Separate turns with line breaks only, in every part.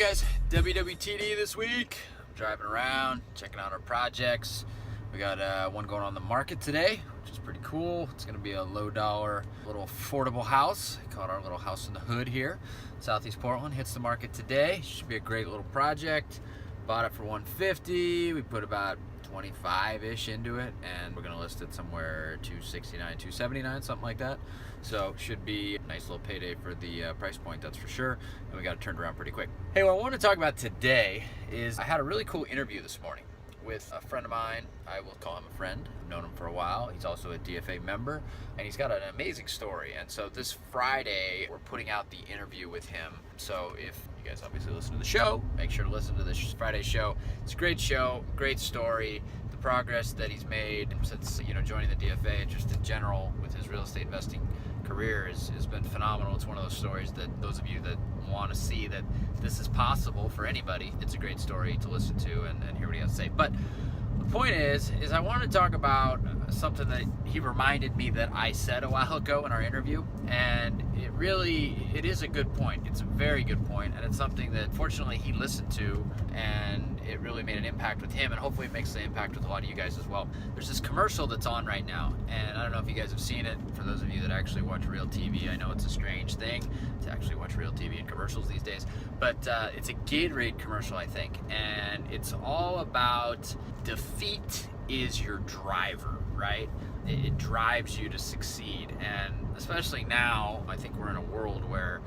guys, WWTD this week. I'm driving around, checking out our projects. We got one going on the market today, which is pretty cool. It's gonna be a low dollar, little affordable house. I call it our little house in the hood here. Southeast Portland hits the market today. Should be a great little project. Bought it for $150. We put about 25-ish into it, and we're gonna list it somewhere $269, $279, something like that. So should be a nice little payday for the price point, that's for sure. And we got it turned around pretty quick. Hey, what I want to talk about today is I had a really cool interview this morning with a friend of mine. I will call him a friend. I've known him for a while. He's also a DFA member, and he's got an amazing story. And so this Friday, we're putting out the interview with him. So if you guys obviously listen to the show, make sure to listen to this Friday show. It's a great show, great story. The progress that he's made since joining the DFA and just in general with his real estate investing career has been phenomenal. It's one of those stories that those of you that want to see that this is possible for anybody, it's a great story to listen to and hear what he has to say. But the point is I want to talk about something that he reminded me that I said a while ago in our interview, and it is a good point. It's a very good point, and it's something that fortunately he listened to, and it really made an impact with him, and hopefully it makes an impact with a lot of you guys as well. There's this commercial that's on right now, and I don't know if you guys have seen it. For those of you that actually watch real TV, I know it's a strange thing to actually watch real TV and commercials these days, but it's a Gatorade commercial, I think, and it's all about defeat is your driver, right? It drives you to succeed. And especially now, I think we're in a world where,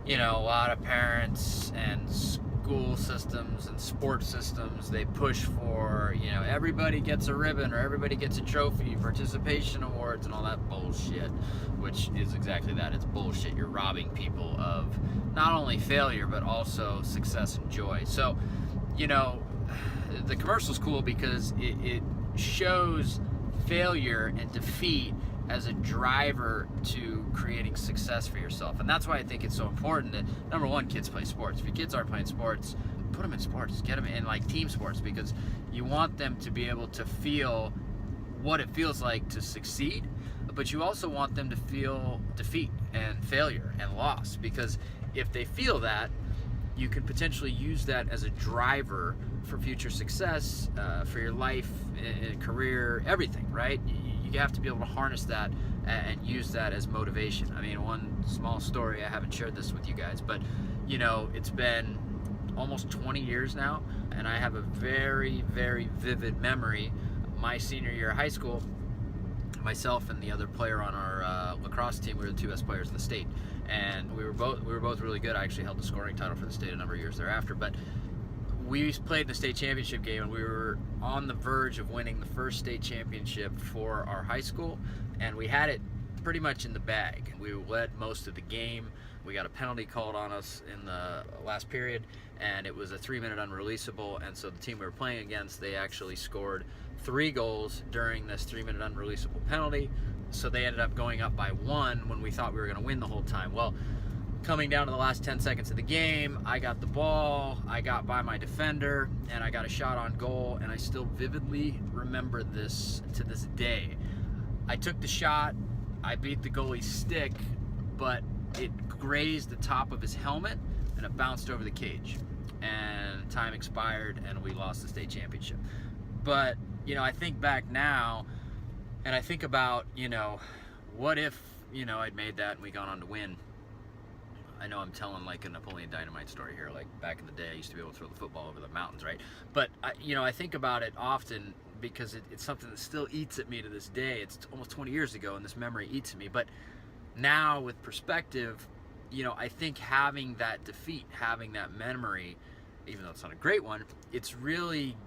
a lot of parents and school systems and sports systems, they push for, everybody gets a ribbon or everybody gets a trophy, participation awards and all that bullshit, which is exactly that. It's bullshit. You're robbing people of not only failure, but also success and joy. So, the commercial's cool because it shows failure and defeat as a driver to creating success for yourself. And that's why I think it's so important that, number one, kids play sports. If your kids aren't playing sports, put them in sports. Get them in team sports, because you want them to be able to feel what it feels like to succeed, but you also want them to feel defeat and failure and loss, because if they feel that, you can potentially use that as a driver for future success, for your life, career, everything, right? You have to be able to harness that and use that as motivation. I mean, one small story, I haven't shared this with you guys, but it's been almost 20 years now, and I have a very, very vivid memory. My senior year of high school, myself and the other player on our lacrosse team, we were the two best players in the state, and we were both really good. I actually held the scoring title for the state a number of years thereafter, but we played the state championship game, and we were on the verge of winning the first state championship for our high school, and we had it pretty much in the bag. We led most of the game. We got a penalty called on us in the last period, and it was a 3-minute unreleasable, and so the team we were playing against, they actually scored 3 goals during this 3-minute unreleasable penalty, so they ended up going up by 1 when we thought we were going to win the whole time. Well, coming down to the last 10 seconds of the game, I got the ball, I got by my defender, and I got a shot on goal, and I still vividly remember this to this day. I took the shot, I beat the goalie's stick, but it grazed the top of his helmet, and it bounced over the cage, and time expired, and we lost the state championship. But, I think back now, and I think about, what if, I'd made that and we gone on to win. I know I'm telling like a Napoleon Dynamite story here. Like back in the day, I used to be able to throw the football over the mountains, right? But I think about it often because it's something that still eats at me to this day. It's almost 20 years ago, and this memory eats at me. But now with perspective, I think having that defeat, having that memory, even though it's not a great one, it's really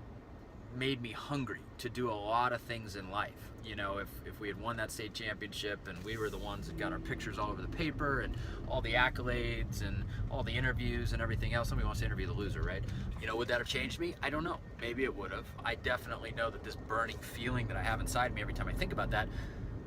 made me hungry to do a lot of things in life. If we had won that state championship and we were the ones that got our pictures all over the paper and all the accolades and all the interviews and everything else, somebody wants to interview the loser, right? Would that have changed me? I don't know. Maybe it would have. I definitely know that this burning feeling that I have inside me every time I think about that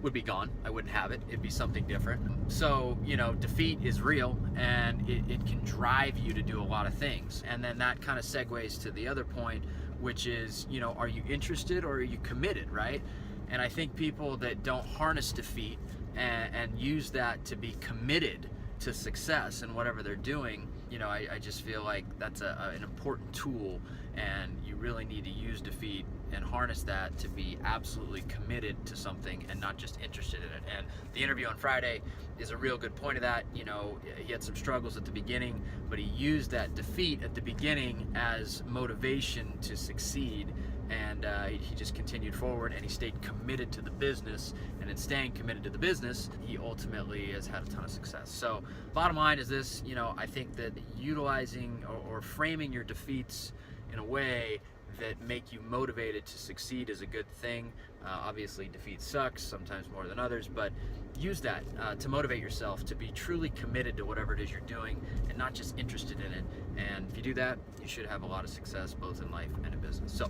would be gone. I wouldn't have it. It'd be something different. So, defeat is real, and it can drive you to do a lot of things. And then that kind of segues to the other point, which is, are you interested or are you committed, right? And I think people that don't harness defeat and use that to be committed to success in whatever they're doing, I just feel like that's an important tool, and you really need to use defeat and harness that to be absolutely committed to something and not just interested in it. And the interview on Friday is a real good point of that. He had some struggles at the beginning, but he used that defeat at the beginning as motivation to succeed. And he just continued forward, and he stayed committed to the business. And in staying committed to the business, he ultimately has had a ton of success. So bottom line is this, I think that utilizing or framing your defeats in a way that make you motivated to succeed is a good thing. Obviously defeat sucks, sometimes more than others, but use that to motivate yourself to be truly committed to whatever it is you're doing and not just interested in it. And if you do that, you should have a lot of success both in life and in business. So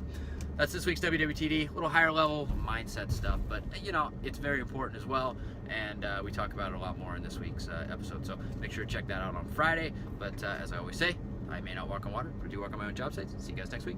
that's this week's WWTD, a little higher level mindset stuff, but it's very important as well, and we talk about it a lot more in this week's episode. So make sure to check that out on Friday. But as I always say, I may not walk on water, but I do walk on my own job sites. See you guys next week.